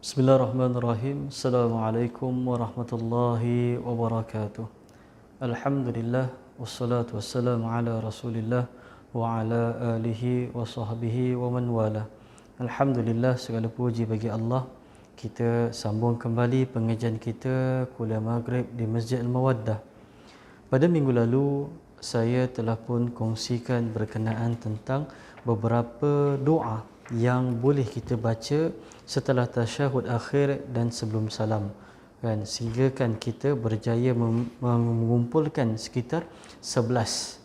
Bismillahirrahmanirrahim. Assalamualaikum warahmatullahi wabarakatuh. Alhamdulillah wassalatu wassalamu ala Rasulillah wa ala alihi wa sahbihi wa man wala. Alhamdulillah, segala puji bagi Allah. Kita sambung kembali pengajian kita kuliah Maghrib di Masjid Al-Mawaddah. Pada minggu lalu saya telah pun kongsikan berkenaan tentang beberapa doa yang boleh kita baca setelah tasyahud akhir dan sebelum salam, kan, sehingga kan kita berjaya mengumpulkan sekitar 11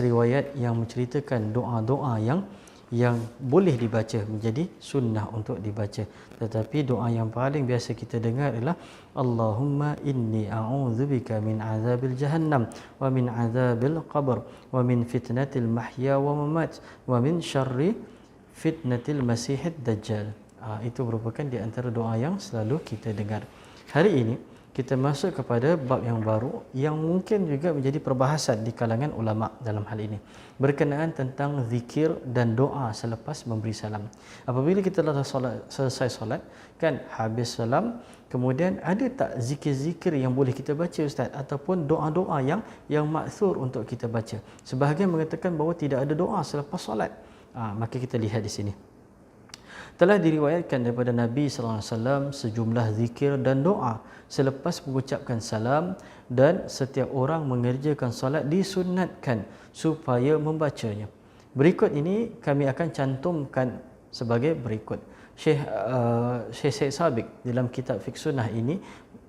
riwayat yang menceritakan doa-doa yang boleh dibaca, menjadi sunnah untuk dibaca. Tetapi doa yang paling biasa kita dengar adalah Allahumma inni a'udzubika min azabil jahannam wa min azabil qabr wa min fitnatil mahya wa mamat wa min syarri fitnatil masihid dajjal. Itu merupakan di antara doa yang selalu kita dengar. Hari ini kita masuk kepada bab yang baru yang mungkin juga menjadi perbahasan di kalangan ulama dalam hal ini, berkenaan tentang zikir dan doa selepas memberi salam. Apabila kita telah selesai solat, kan, habis salam, kemudian ada tak zikir-zikir yang boleh kita baca, Ustaz, ataupun doa-doa yang maksur untuk kita baca? Sebahagian mengatakan bahawa tidak ada doa selepas solat. Maka kita lihat di sini. Telah diriwayatkan daripada Nabi SAW sejumlah zikir dan doa selepas mengucapkan salam, dan setiap orang mengerjakan salat disunatkan supaya membacanya. Berikut ini kami akan cantumkan sebagai berikut. Syekh Syed Sabiq dalam kitab Fiqh Sunnah ini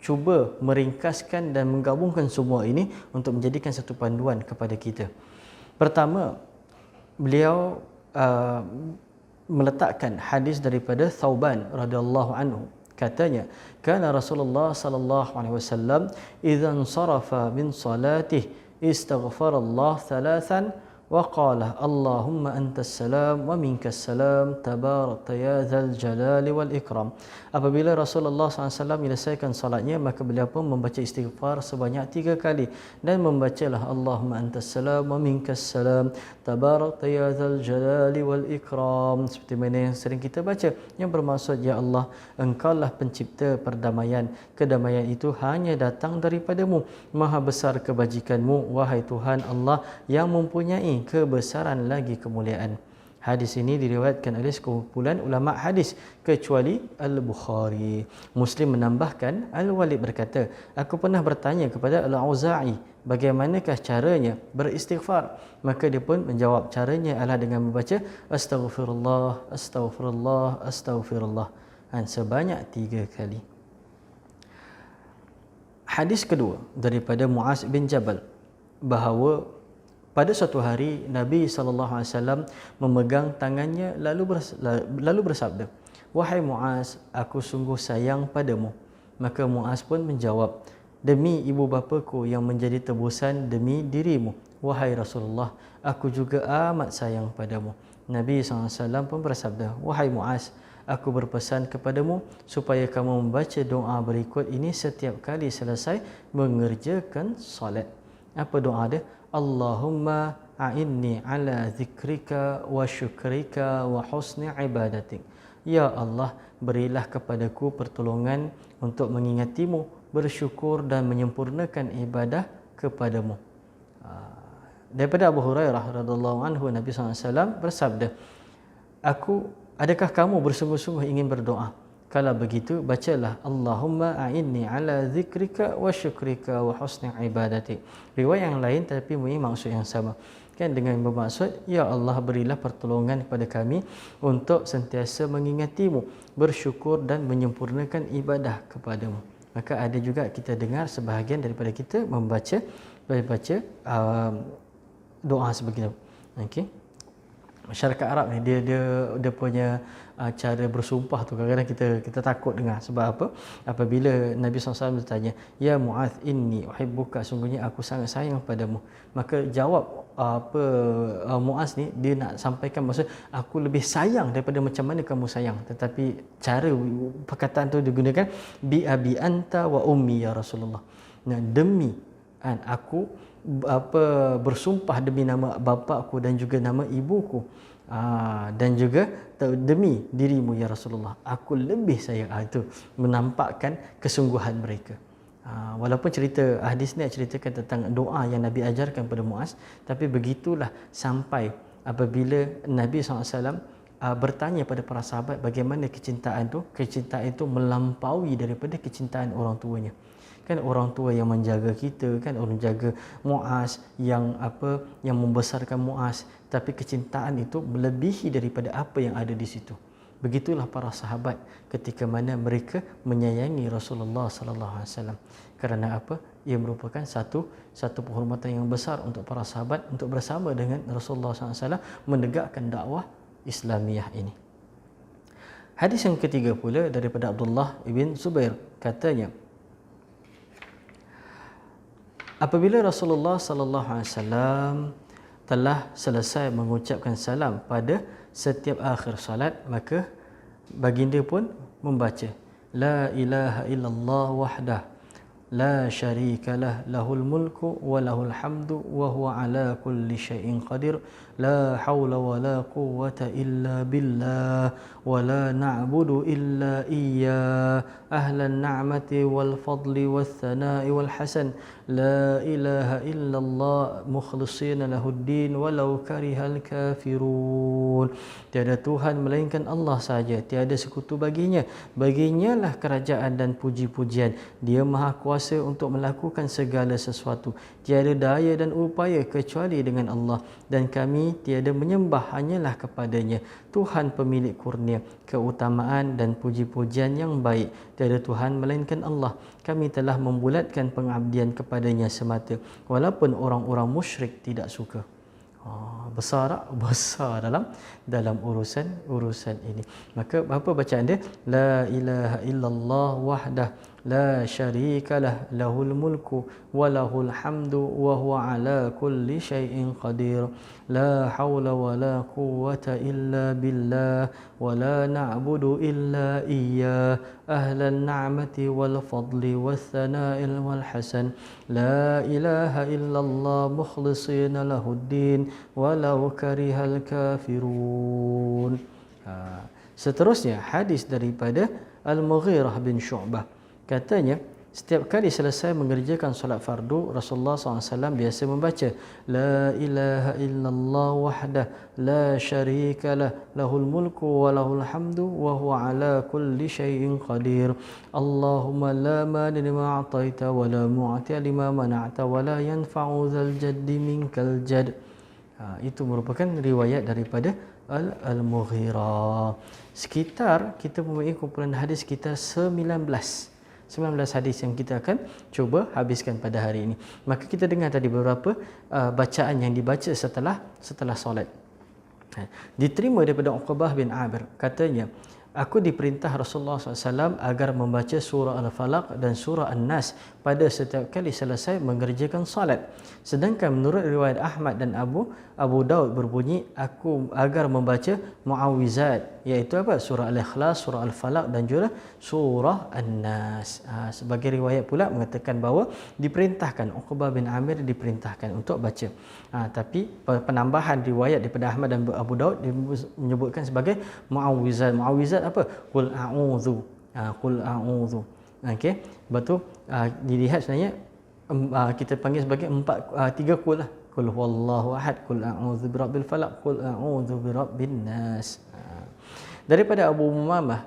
cuba meringkaskan dan menggabungkan semua ini untuk menjadikan satu panduan kepada kita. Pertama, beliau meletakkan hadis daripada Thauban radhiyallahu anhu. Katanya, kana Rasulullah sallallahu alaihi wasallam idza sarafa min salatih istaghfarallah thalathan wa qala Allahumma antas salam wa minkas salam tabarakta ya dzal jalali wal ikram. Apabila Rasulullah SAW menyelesaikan salatnya, maka beliau pun membaca istighfar sebanyak 3 kali dan membacalah Allahumma antas salam wa minkas salam tabarakta ya dzal jalali wal ikram, seperti mana yang sering kita baca, yang bermaksud, ya Allah, engkaulah pencipta perdamaian, kedamaian itu hanya datang daripadamu, maha besar kebajikanmu wahai Tuhan Allah yang mempunyai kebesaran lagi kemuliaan. Hadis ini diriwayatkan oleh sekumpulan ulama hadis kecuali Al-Bukhari. Muslim menambahkan, Al-Walid berkata, aku pernah bertanya kepada Al-Auza'i bagaimanakah caranya beristighfar, maka dia pun menjawab, caranya adalah dengan membaca astaghfirullah astaghfirullah astaghfirullah sebanyak 3 kali. Hadis kedua daripada Muaz bin Jabal, bahawa pada suatu hari Nabi SAW memegang tangannya lalu bersabda, wahai Muaz, aku sungguh sayang padamu. Maka Muaz pun menjawab, demi ibu bapaku yang menjadi tebusan demi dirimu, wahai Rasulullah, aku juga amat sayang padamu. Nabi SAW pun bersabda, wahai Muaz, aku berpesan kepadamu supaya kamu membaca doa berikut ini setiap kali selesai mengerjakan salat. Apa doa dia? Allahumma a'inni ala zikrika wa syukrika wa husni ibadatik. Ya Allah, berilah kepadaku pertolongan untuk mengingatimu, bersyukur dan menyempurnakan ibadah kepadamu. Daripada Abu Hurairah radhiyallahu anhu, Nabi SAW bersabda, adakah kamu bersungguh-sungguh ingin berdoa? Kalau begitu, bacalah Allahumma a'inni ala zikrika wa syukrika wa husni ibadatik. Riwayat yang lain tetapi mempunyai maksud yang sama, kan, dengan bermaksud, ya Allah, berilah pertolongan kepada kami untuk sentiasa mengingatimu, bersyukur dan menyempurnakan ibadah kepadamu. Maka ada juga kita dengar sebahagian daripada kita membaca doa sebegini. Okey. Masyarakat Arab ni dia punya cara bersumpah tu kadang-kadang kita takut dengar. Sebab apa? Apabila Nabi SAW bertanya, ya Muaz, inni uhibbuka, sungguhnya aku sangat sayang padamu, maka jawab Muaz ni, dia nak sampaikan maksud, aku lebih sayang daripada macam mana kamu sayang. Tetapi cara perkataan tu digunakan bi abi anta wa ummi ya Rasulullah. Demi aku bersumpah demi nama bapakku dan juga nama ibuku. Dan juga demi dirimu ya Rasulullah, aku lebih sayang. Itu menampakkan kesungguhan mereka. Walaupun cerita hadis ni ceritakan tentang doa yang Nabi ajarkan pada Muaz, tapi begitulah sampai apabila Nabi SAW bertanya pada para sahabat bagaimana kecintaan itu melampaui daripada kecintaan orang tuanya. Kan orang tua yang menjaga kita, kan orang jaga Muaz, yang membesarkan Muaz, tapi kecintaan itu melebihi daripada apa yang ada di situ. Begitulah para sahabat ketika mana mereka menyayangi Rasulullah sallallahu alaihi wasallam. Kerana apa? Ia merupakan satu penghormatan yang besar untuk para sahabat untuk bersama dengan Rasulullah sallallahu alaihi wasallam menegakkan dakwah Islamiyah ini. Hadis yang ketiga pula daripada Abdullah ibn Zubair, katanya, apabila Rasulullah sallallahu alaihi wasallam telah selesai mengucapkan salam pada setiap akhir salat, maka baginda pun membaca la ilaha illallah wahdah la syarikalah lahul mulku wa lahul hamdu wa huwa ala kulli syai'in qadir la haula wa la quwwata illa billah wa la na'budu illa iyyah ahlan na'mati wal fadli wath thana'i wal hasan la ilaha illallah mukhlishina lahuddin walau karihal kafirun. Tiada Tuhan melainkan Allah sahaja, tiada sekutu baginya, baginyalah kerajaan dan puji-pujian. Dia maha kuasa untuk melakukan segala sesuatu, tiada daya dan upaya kecuali dengan Allah, dan kami tiada menyembah hanyalah kepadanya, Tuhan pemilik kurnia, keutamaan dan puji-pujian yang baik. Tiada Tuhan melainkan Allah. Kami telah membulatkan pengabdian kepadanya semata, walaupun orang-orang musyrik tidak suka. Besar dalam urusan ini. Maka apa bacaan dia? La ilaha illallah wahdah la syarikalah lahul mulku wa lahul hamdu wa huwa ala kulli syai'in qadir la haula wa la quwwata illa billah wa la na'budu illa iyyah ahlan na'mati wal fadli wath thana'il wal hasan la ilaha illallah mukhlishina lahuddin walau karihal kafirun. Seterusnya hadis daripada Al-Mughirah bin Syu'bah, katanya setiap kali selesai mengerjakan solat fardu, Rasulullah SAW biasa membaca la ilaha illallah wahdah la syarikalah lahul mulku wa lahul hamdu wa huwa ala kulli syai'in qadir Allahumma la mani lima a'taita wa la mu'ti lima mana'ta wa la yanfa'u dzal jaddi minkal jadd. Itu merupakan riwayat daripada Al-Mughirah. Sekitar kita mempunyai kumpulan hadis sekitar 19 hadis yang kita akan cuba habiskan pada hari ini. Maka kita dengar tadi beberapa bacaan yang dibaca setelah solat. Diterima daripada Uqbah bin Amir, katanya, aku diperintah Rasulullah SAW agar membaca surah Al-Falaq dan surah An-Nas pada setiap kali selesai mengerjakan salat. Sedangkan menurut riwayat Ahmad dan Abu Daud berbunyi, aku agar membaca muawwizat, iaitu apa? Surah Al-Ikhlas, surah Al-Falaq dan juga surah An-Nas. Sebagai riwayat pula mengatakan bahawa diperintahkan, Uqbah bin Amir diperintahkan untuk baca. Tapi penambahan riwayat daripada Ahmad dan Abu Daud menyebutkan sebagai muawwizat. Muawwizat apa? Qul a'udzu. Qul a'udzu. Okey. Lepas tu dilihat sebenarnya kita panggil sebagai tiga qul lah. Qul huwallahu ahad, qul a'udzu birabbil falaq, qul a'udzu birabbin nas. Daripada Abu Umamah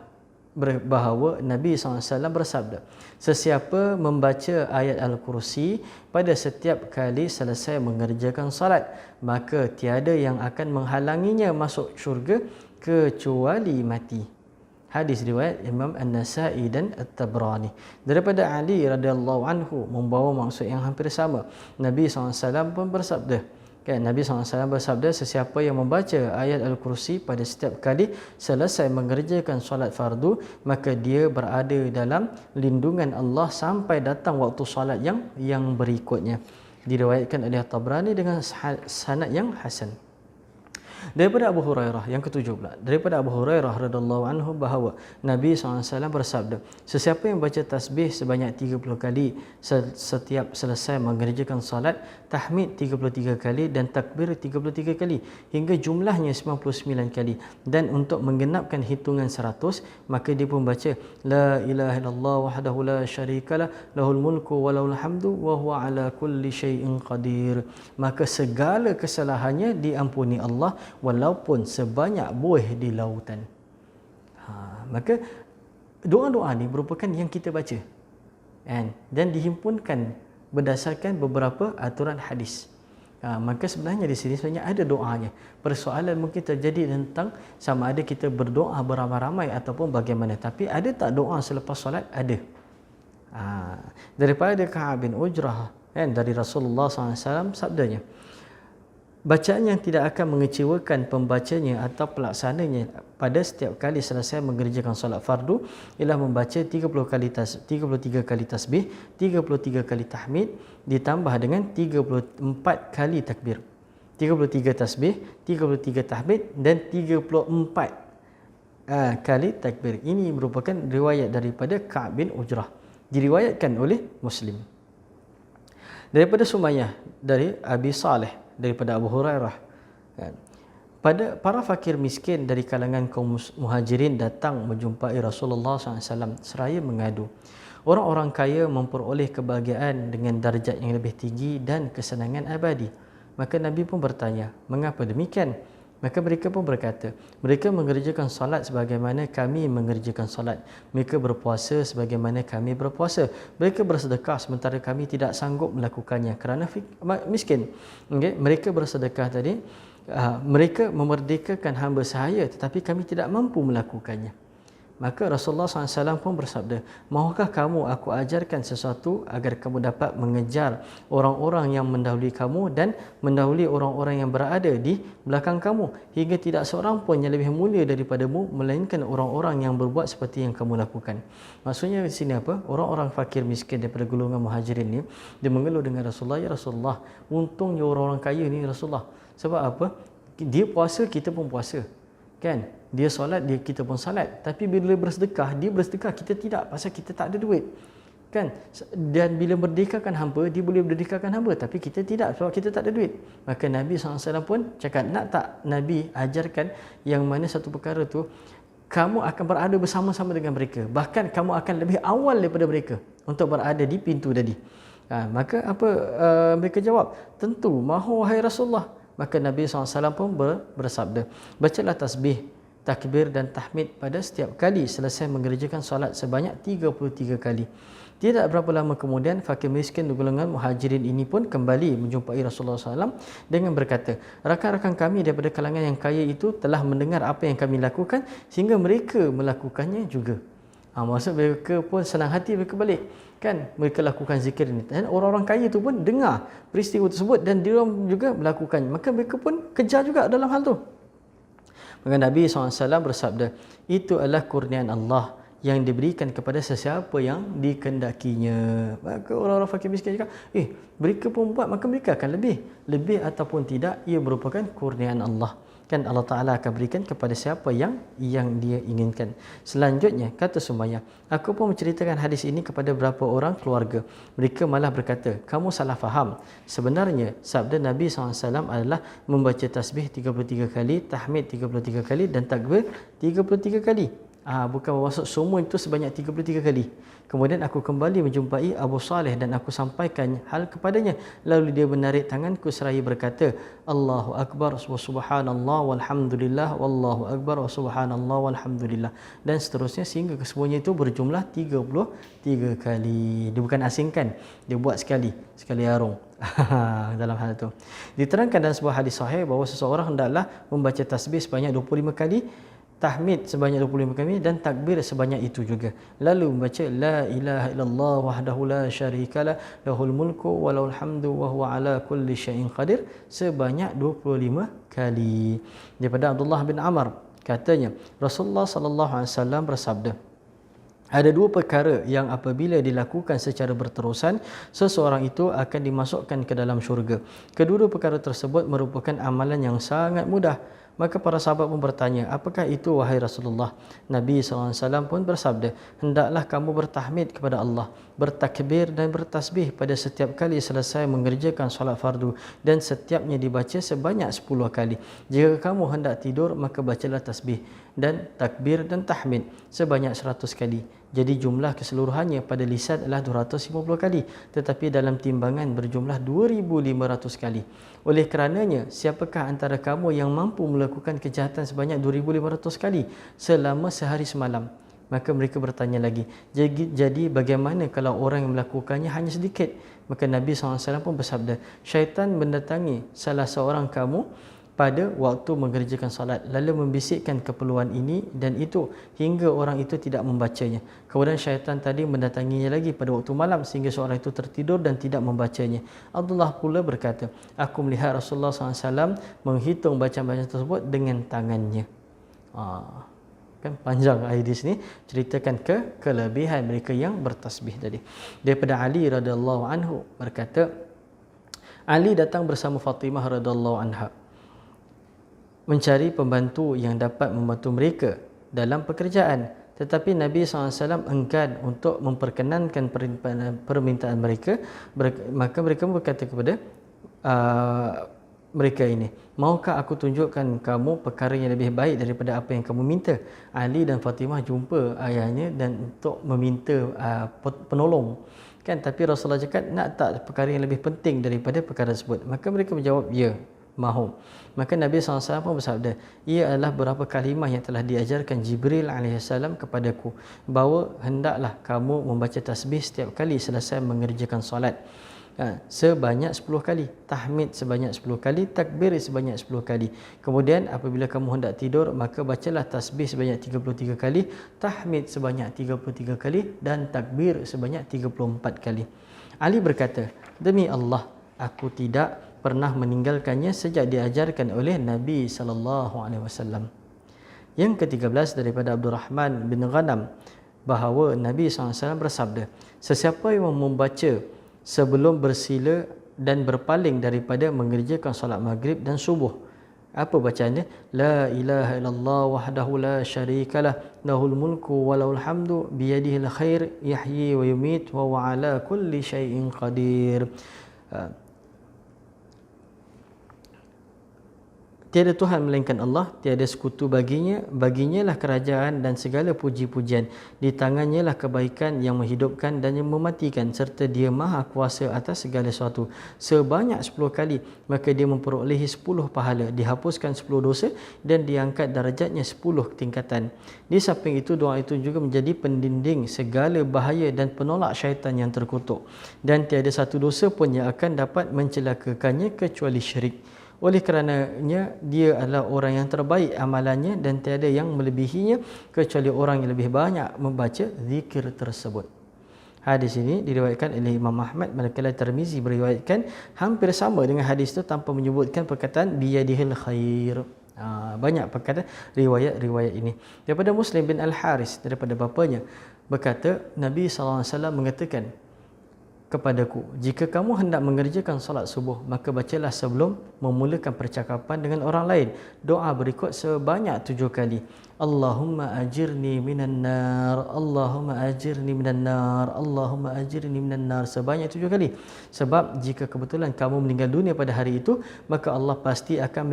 bahawa Nabi SAW bersabda, sesiapa membaca ayat Al-Kursi pada setiap kali selesai mengerjakan salat, maka tiada yang akan menghalanginya masuk syurga kecuali mati. Hadis riwayat Imam An-Nasa'i dan At-Tabrani. Daripada Ali radhiyallahu anhu membawa maksud yang hampir sama. Nabi SAW pun bersabda, Nabi SAW bersabda, sesiapa yang membaca ayat Al-Kursi pada setiap kali selesai mengerjakan solat fardu, maka dia berada dalam lindungan Allah sampai datang waktu solat yang berikutnya. Diriwayatkan oleh Tabrani dengan sanad yang hasan. Daripada Abu Hurairah yang ketujuh pula, daripada Abu Hurairah radhiyallahu anhu bahawa Nabi SAW bersabda, sesiapa yang baca tasbih sebanyak 30 kali setiap selesai mengerjakan salat, tahmid 33 kali dan takbir 33 kali hingga jumlahnya 99 kali. Dan untuk menggenapkan hitungan 100, maka dia pun baca la ilaha illallah wahdahu la syarikalah lahul mulku wa lahul hamdu wa huwa ala kulli syai'in qadir. Maka segala kesalahannya diampuni Allah walaupun sebanyak buih di lautan. Maka doa-doa ni merupakan yang kita baca dan dihimpunkan berdasarkan beberapa aturan hadis. Maka sebenarnya di sini sebenarnya ada doanya. Persoalan mungkin terjadi tentang sama ada kita berdoa beramai-ramai ataupun bagaimana. Tapi ada tak doa selepas solat? Ada. Daripada Ka'ab bin Ujrah dari Rasulullah SAW sabdanya, bacaan yang tidak akan mengecewakan pembacanya atau pelaksananya pada setiap kali selesai mengerjakan solat fardu ialah membaca 33 kali tasbih, 33 kali tahmid ditambah dengan 34 kali takbir. 33 tasbih, 33 tahmid dan 34 kali takbir. Ini merupakan riwayat daripada Ka'ab bin Ujrah. Diriwayatkan oleh Muslim. Daripada Sumayyah dari Abi Saleh daripada Abu Hurairah, pada para fakir miskin dari kalangan kaum muhajirin datang menjumpai Rasulullah SAW seraya mengadu, orang-orang kaya memperoleh kebahagiaan dengan darjat yang lebih tinggi dan kesenangan abadi. Maka Nabi pun bertanya, mengapa demikian? Maka mereka pun berkata, mereka mengerjakan solat sebagaimana kami mengerjakan solat. Mereka berpuasa sebagaimana kami berpuasa. Mereka bersedekah sementara kami tidak sanggup melakukannya kerana miskin. Okay? Mereka bersedekah tadi, mereka memerdekakan hamba sahaya tetapi kami tidak mampu melakukannya. Maka Rasulullah SAW pun bersabda, mahukah kamu aku ajarkan sesuatu agar kamu dapat mengejar orang-orang yang mendahului kamu dan mendahului orang-orang yang berada di belakang kamu, hingga tidak seorang pun yang lebih mulia daripadamu melainkan orang-orang yang berbuat seperti yang kamu lakukan. Maksudnya di sini apa? Orang-orang fakir miskin daripada golongan muhajirin ni, dia mengeluh dengan Rasulullah, ya Rasulullah, untungnya orang-orang kaya ni Rasulullah. Sebab apa? Dia puasa, kita pun puasa. Kan? Dia solat, kita pun solat. Tapi bila bersedekah, dia bersedekah, kita tidak, pasal kita tak ada duit. Kan? Dan bila merdekakan hamba, dia boleh merdekakan hamba, tapi kita tidak sebab kita tak ada duit. Maka Nabi SAW pun cakap, nak tak Nabi ajarkan yang mana satu perkara tu kamu akan berada bersama-sama dengan mereka, bahkan kamu akan lebih awal daripada mereka untuk berada di pintu tadi. Maka apa mereka jawab? Tentu, mahu wahai Rasulullah. Maka Nabi SAW pun bersabda, bacalah tasbih, takbir dan tahmid pada setiap kali selesai mengerjakan solat sebanyak 33 kali. Tidak berapa lama kemudian, fakir miskin di golongan muhajirin ini pun kembali menjumpai Rasulullah SAW dengan berkata, rakan-rakan kami daripada kalangan yang kaya itu telah mendengar apa yang kami lakukan sehingga mereka melakukannya juga. Maksud mereka pun senang hati mereka balik. Kan, mereka lakukan zikir ini. Dan orang-orang kaya itu pun dengar peristiwa tersebut dan dia juga melakukannya. Maka mereka pun kejar juga dalam hal tu. Maka Nabi SAW bersabda, itu adalah kurniaan Allah yang diberikan kepada sesiapa yang dikendakinya. Maka orang-orang fakir miskin cakap, mereka pun buat, maka mereka akan lebih ataupun tidak, ia merupakan kurniaan Allah. Kan Allah Ta'ala akan berikan kepada siapa yang dia inginkan. Selanjutnya, kata Sumayyah, aku pun menceritakan hadis ini kepada beberapa orang keluarga. Mereka malah berkata, kamu salah faham. Sebenarnya, sabda Nabi SAW adalah membaca tasbih 33 kali, tahmid 33 kali dan takbir 33 kali. Bukan bermaksud semua itu sebanyak 33 kali. Kemudian aku kembali menjumpai Abu Saleh dan aku sampaikan hal kepadanya. Lalu dia menarik tanganku seraya berkata, Allahu Akbar wa subhanallah walhamdulillah, wallahu Akbar wa subhanallah walhamdulillah. Dan seterusnya sehingga kesemuanya itu berjumlah 33 kali. Dia bukan asingkan, dia buat sekali arung. Dalam hal itu diterangkan dalam sebuah hadis sahih bahawa seseorang hendaklah membaca tasbih sebanyak 25 kali, tahmid sebanyak 25 kali dan takbir sebanyak itu juga. Lalu membaca la ilaha illallah wahdahu la syarikalah lahul mulku wa lahul hamdu wa huwa ala kulli syai'in qadir sebanyak 25 kali. Daripada Abdullah bin Amr katanya, Rasulullah sallallahu alaihi wasallam bersabda, ada dua perkara yang apabila dilakukan secara berterusan, seseorang itu akan dimasukkan ke dalam syurga. Kedua-dua perkara tersebut merupakan amalan yang sangat mudah. Maka para sahabat pun bertanya, apakah itu wahai Rasulullah? Nabi SAW pun bersabda, hendaklah kamu bertahmid kepada Allah, bertakbir dan bertasbih pada setiap kali selesai mengerjakan solat fardu, dan setiapnya dibaca sebanyak 10 kali. Jika kamu hendak tidur, maka bacalah tasbih dan takbir dan tahmid sebanyak 100 kali. Jadi jumlah keseluruhannya pada lisan adalah 250 kali, tetapi dalam timbangan berjumlah 2500 kali. Oleh kerananya, siapakah antara kamu yang mampu melakukan kejahatan sebanyak 2500 kali selama sehari semalam? Maka mereka bertanya lagi, jadi bagaimana kalau orang yang melakukannya hanya sedikit? Maka Nabi SAW pun bersabda, syaitan mendatangi salah seorang kamu pada waktu mengerjakan salat, lalu membisikkan keperluan ini dan itu hingga orang itu tidak membacanya. Kemudian syaitan tadi mendatanginya lagi pada waktu malam sehingga seorang itu tertidur dan tidak membacanya. Abdullah pula berkata, aku melihat Rasulullah SAW menghitung bacaan-bacaan tersebut dengan tangannya. Kan panjang hadis ni ceritakan kelebihan mereka yang bertasbih tadi. Daripada Ali radhiyallahu anhu berkata, Ali datang bersama Fatimah radhiyallahu anha mencari pembantu yang dapat membantu mereka dalam pekerjaan, tetapi Nabi SAW enggan untuk memperkenankan permintaan mereka. Maka mereka berkata kepada mereka ini, maukah aku tunjukkan kamu perkara yang lebih baik daripada apa yang kamu minta? Ali dan Fatimah jumpa ayahnya dan untuk meminta penolong, kan? Tapi Rasulullah cakap, nak tak perkara yang lebih penting daripada perkara tersebut? Maka mereka menjawab, ya, mahu. Maka Nabi SAW pun bersabda, ia adalah beberapa kalimah yang telah diajarkan Jibril AS kepadaku, bahawa hendaklah kamu membaca tasbih setiap kali selesai mengerjakan solat sebanyak 10 kali, tahmid sebanyak 10 kali, takbir sebanyak 10 kali. Kemudian apabila kamu hendak tidur, maka bacalah tasbih sebanyak 33 kali, tahmid sebanyak 33 kali dan takbir sebanyak 34 kali. Ali berkata, demi Allah, aku tidak pernah meninggalkannya sejak diajarkan oleh Nabi SAW. Yang ke-13 daripada Abdurrahman bin Ghanam, bahawa Nabi SAW bersabda, sesiapa yang membaca sebelum bersila dan berpaling daripada mengerjakan solat maghrib dan subuh, apa bacaannya? La ilaha illallah wahdahu la syarikalah, lahul mulku wa lahul hamdu biyadihil khair, yahyi wa yumit wa huwa ala kulli syai'in qadir. Tiada Tuhan melainkan Allah, tiada sekutu baginya, baginya lah kerajaan dan segala puji-pujian. Di tangannya lah kebaikan yang menghidupkan dan yang mematikan, serta dia maha kuasa atas segala sesuatu. Sebanyak 10 kali, maka dia memperolehi 10 pahala, dihapuskan 10 dosa dan diangkat darajatnya 10 tingkatan. Di samping itu, doa itu juga menjadi pendinding segala bahaya dan penolak syaitan yang terkutuk. Dan tiada satu dosa pun yang akan dapat mencelakakannya kecuali syirik. Oleh kerananya dia adalah orang yang terbaik amalannya dan tiada yang melebihinya kecuali orang yang lebih banyak membaca zikir tersebut. Hadis ini diriwayatkan oleh Imam Ahmad, manakala Tirmizi meriwayatkan hampir sama dengan hadis itu tanpa menyebutkan perkataan biyadihil khair. Banyak perkataan riwayat ini. Daripada Muslim bin Al-Haris, daripada bapanya, berkata Nabi SAW mengatakan kepadaku, jika kamu hendak mengerjakan solat subuh, maka bacalah sebelum memulakan percakapan dengan orang lain doa berikut sebanyak 7 kali. Allahumma ajirni minan nar, Allahumma ajirni minan nar, Allahumma ajirni minan nar, sebanyak 7 kali. Sebab jika kebetulan kamu meninggal dunia pada hari itu, maka Allah pasti akan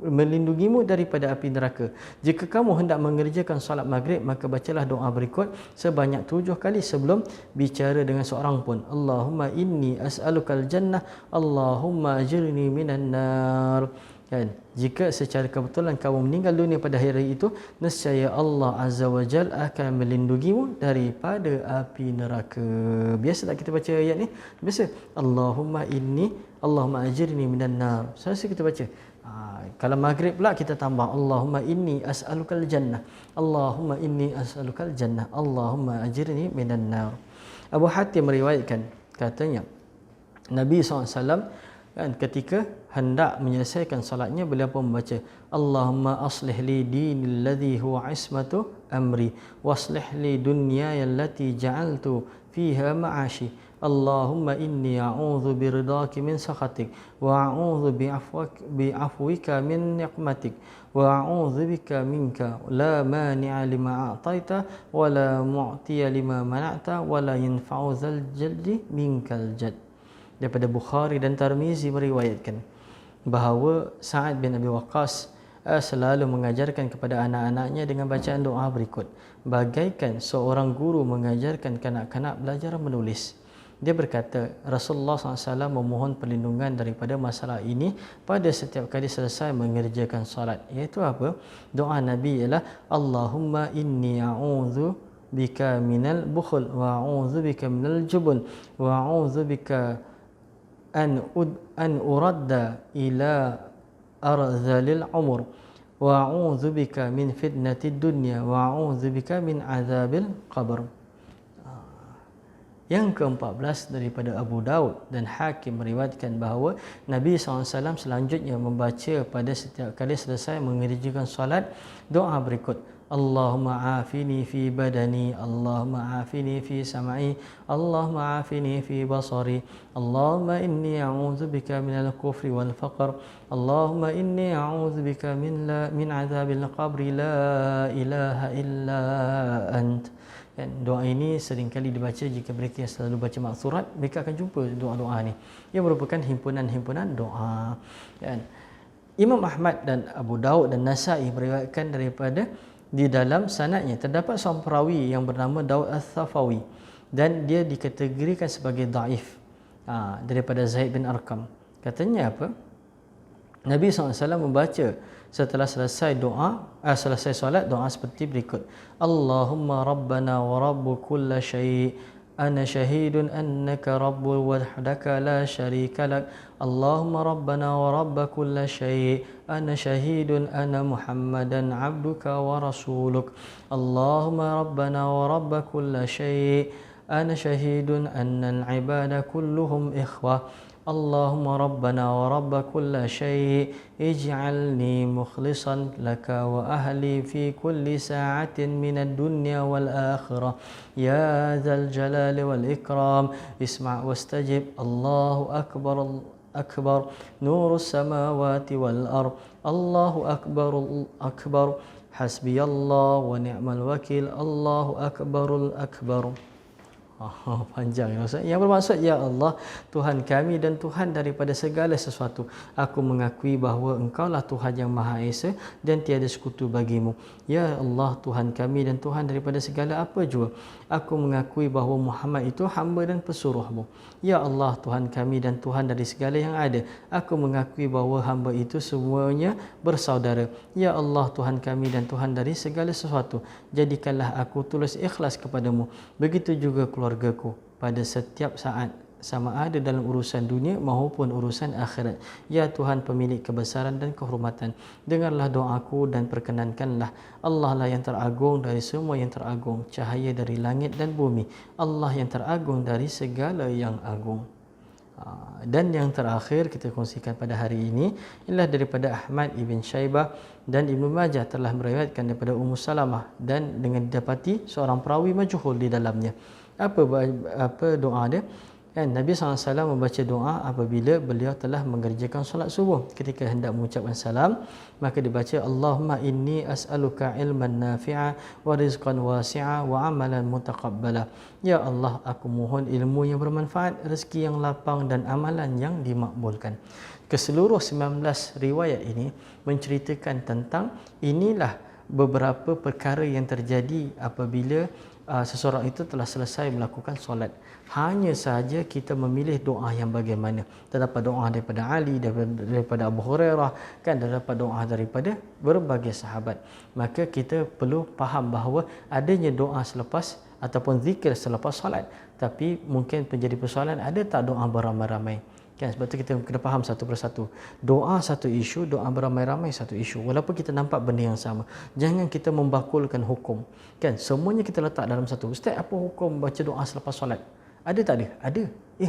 melindungimu daripada api neraka. Jika kamu hendak mengerjakan solat maghrib, maka bacalah doa berikut sebanyak 7 kali sebelum bicara dengan seorang pun. Allahumma inni as'alukal jannah, Allahumma ajirni minan nar. Kan? Jika secara kebetulan kamu meninggal dunia pada hari itu, nescaya Allah Azza wa Jal akan melindungimu daripada api neraka. Biasa tak kita baca ayat ni? Biasa. Allahumma inni, Allahumma ajirni minan nar. Selesai kita baca. Kalau maghrib pula kita tambah Allahumma inni as'alukal jannah, Allahumma inni as'alukal jannah, Allahumma ajirni minan nar. Abu Hatim meriwayatkan, katanya Nabi SAW kan, ketika hendak menyelesaikan salatnya, beliau pun membaca Allahumma aslih li dinil ladzi huwa ismatu amri waslih li dunyaya allati ja'altu fiha ma'ashi, Allahumma inni a'udzu biridhaki min sakhatik wa a'udzu bi'afwika min niqmatik wa a'udzu bika minka la mani'a lima a'taita wa la mu'tiya lima mana'ta wa la yanfa'u dzal jaddi minkal jadd. Daripada Bukhari dan Tirmizi meriwayatkan bahawa Sa'ad bin Abi Waqqas selalu mengajarkan kepada anak-anaknya dengan bacaan doa berikut, bagaikan seorang guru mengajarkan kanak-kanak belajar menulis. Dia berkata, Rasulullah SAW memohon perlindungan daripada masalah ini pada setiap kali selesai mengerjakan solat. Iaitu apa? Doa Nabi ialah Allahumma inni a'udzu bika minal bukhul wa a'udzu bika minal jubun wa a'udzu bika an uradda ila arzalil umur wa a'udzu bika min fitnatid dunya wa a'udzu bika min azabil qabr. Yang ke-14 daripada Abu Daud dan Hakim meriwayatkan bahawa Nabi SAW selanjutnya membaca pada setiap kali selesai mengerjakan solat doa berikut, Allahumma afini fi badani, Allahumma afini fi sam'i, Allahumma afini fi basari, Allahumma inni a'udzu bika minal kufri wal faqr, Allahumma inni a'udzu bika min azabil qabri la ilaha illa ant. Dan doa ini seringkali dibaca jika mereka yang selalu baca maksurat, mereka akan jumpa doa-doa ni. Ia merupakan himpunan-himpunan doa. Dan Imam Ahmad dan Abu Daud dan Nasai meriwayatkan daripada di dalam sanadnya terdapat seorang perawi yang bernama Daud Al-Thafawi dan dia dikategorikan sebagai daif daripada Zaid bin Arqam. Katanya apa? Nabi SAW membaca setelah selesai selesai solat doa seperti berikut, Allahumma rabbana wa rabbu kulla syai' ana syahidun annaka rabbul wahdaka la syarika lak, Allahumma rabbana wa rabba kulla syai' ana syahidun anna muhammadan abduka wa rasuluk, Allahumma rabbana wa rabba kulla syai' ana syahidun anna al-ibada kulluhum ikhwah, Allahumma rabbana wa rabba kulla syai' ij'alni mukhlishan laka wa ahli fi kulli sa'atin minad dunya wal akhirah ya dzal jalali wal ikram isma' wastajib, Allahu akbar nurus samawati wal ard, Allahu akbar hasbiyallah wa ni'mal wakil, Allahu akbarul akbar. Panjang yang bermaksud, ya Allah Tuhan kami dan Tuhan daripada segala sesuatu, aku mengakui bahawa Engkaulah Tuhan yang Maha Esa dan tiada sekutu bagimu. Ya Allah Tuhan kami dan Tuhan daripada segala apa jua, aku mengakui bahawa Muhammad itu hamba dan pesuruhmu. Ya Allah Tuhan kami dan Tuhan dari segala yang ada, aku mengakui bahawa hamba itu semuanya bersaudara. Ya Allah Tuhan kami dan Tuhan dari segala sesuatu, jadikanlah aku tulus ikhlas kepadamu, begitu juga keluargaku pada setiap saat, sama ada dalam urusan dunia maupun urusan akhirat. Ya Tuhan pemilik kebesaran dan kehormatan, dengarlah doaku dan perkenankanlah. Allah lah yang teragung dari semua yang teragung, cahaya dari langit dan bumi, Allah yang teragung dari segala yang agung. Dan yang terakhir kita kongsikan pada hari ini ialah daripada Ahmad Ibn Shaybah dan Ibn Majah telah meriwayatkan daripada Ummu Salamah dan dengan didapati seorang perawi majhul di dalamnya. Apa doa dia? Nabi SAW membaca doa apabila beliau telah mengerjakan solat subuh. Ketika hendak mengucapkan salam, maka dibaca Allahumma inni as'aluka ilman nafi'a wa rizqan wasi'a wa amalan mutaqabbala. Ya Allah, aku mohon ilmu yang bermanfaat, rezeki yang lapang dan amalan yang dimakbulkan. Keseluruh 19 riwayat ini menceritakan tentang inilah beberapa perkara yang terjadi apabila seseorang itu telah selesai melakukan solat. Hanya sahaja kita memilih doa yang bagaimana. Terdapat doa daripada Ali, daripada Abu Hurairah, kan, terdapat doa daripada berbagai sahabat. Maka kita perlu faham bahawa adanya doa selepas ataupun zikir selepas solat. Tapi mungkin menjadi persoalan, ada tak doa beramai-ramai? Kan, sebab tu kita kena faham satu persatu. Doa satu isu, doa beramai-ramai satu isu. Walaupun kita nampak benda yang sama, jangan kita membakulkan hukum. Kan, semuanya kita letak dalam satu. Ustaz, apa hukum baca doa selepas solat? Ada tak ada? Ada.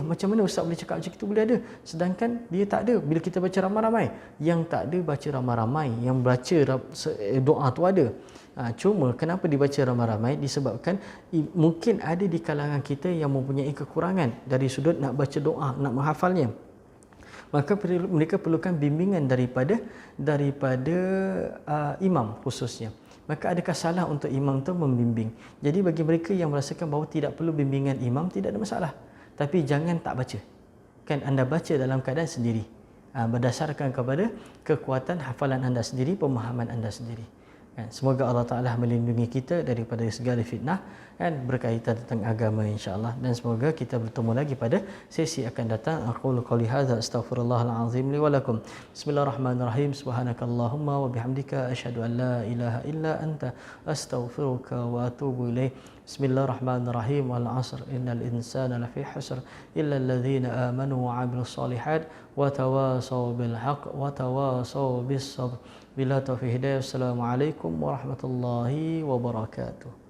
Macam mana ustaz boleh cakap macam itu? Boleh ada. Sedangkan dia tak ada. Bila kita baca ramai-ramai, yang tak ada baca ramai-ramai, yang baca doa tu ada. Cuma kenapa dibaca ramai-ramai? Disebabkan mungkin ada di kalangan kita yang mempunyai kekurangan dari sudut nak baca doa, nak menghafalnya. Maka mereka perlukan bimbingan daripada imam khususnya. Maka adakah salah untuk imam tu membimbing? Jadi bagi mereka yang merasakan bahawa tidak perlu bimbingan imam, tidak ada masalah. Tapi jangan tak baca. Kan anda baca dalam keadaan sendiri. Berdasarkan kepada kekuatan hafalan anda sendiri, pemahaman anda sendiri. Kan? Semoga Allah Ta'ala melindungi kita daripada segala fitnah berkaitan tentang agama insya-Allah, dan semoga kita bertemu lagi pada sesi akan datang. Aqulu qouli hadza astaghfirullahal azim li wa lakum. Bismillahirrahmanirrahim. Subhanakallahumma wa bihamdika asyhadu an la ilaha illa anta astaghfiruka wa atubu ilaik. Bismillahirrahmanirrahim. Wal 'asr innal insana lafi khusr illa alladhina amanu wa 'amilus solihat wa tawasaw bil haqq wa tawasaw bis sabr. Bila taufiq hidayah. Assalamualaikum warahmatullahi wabarakatuh.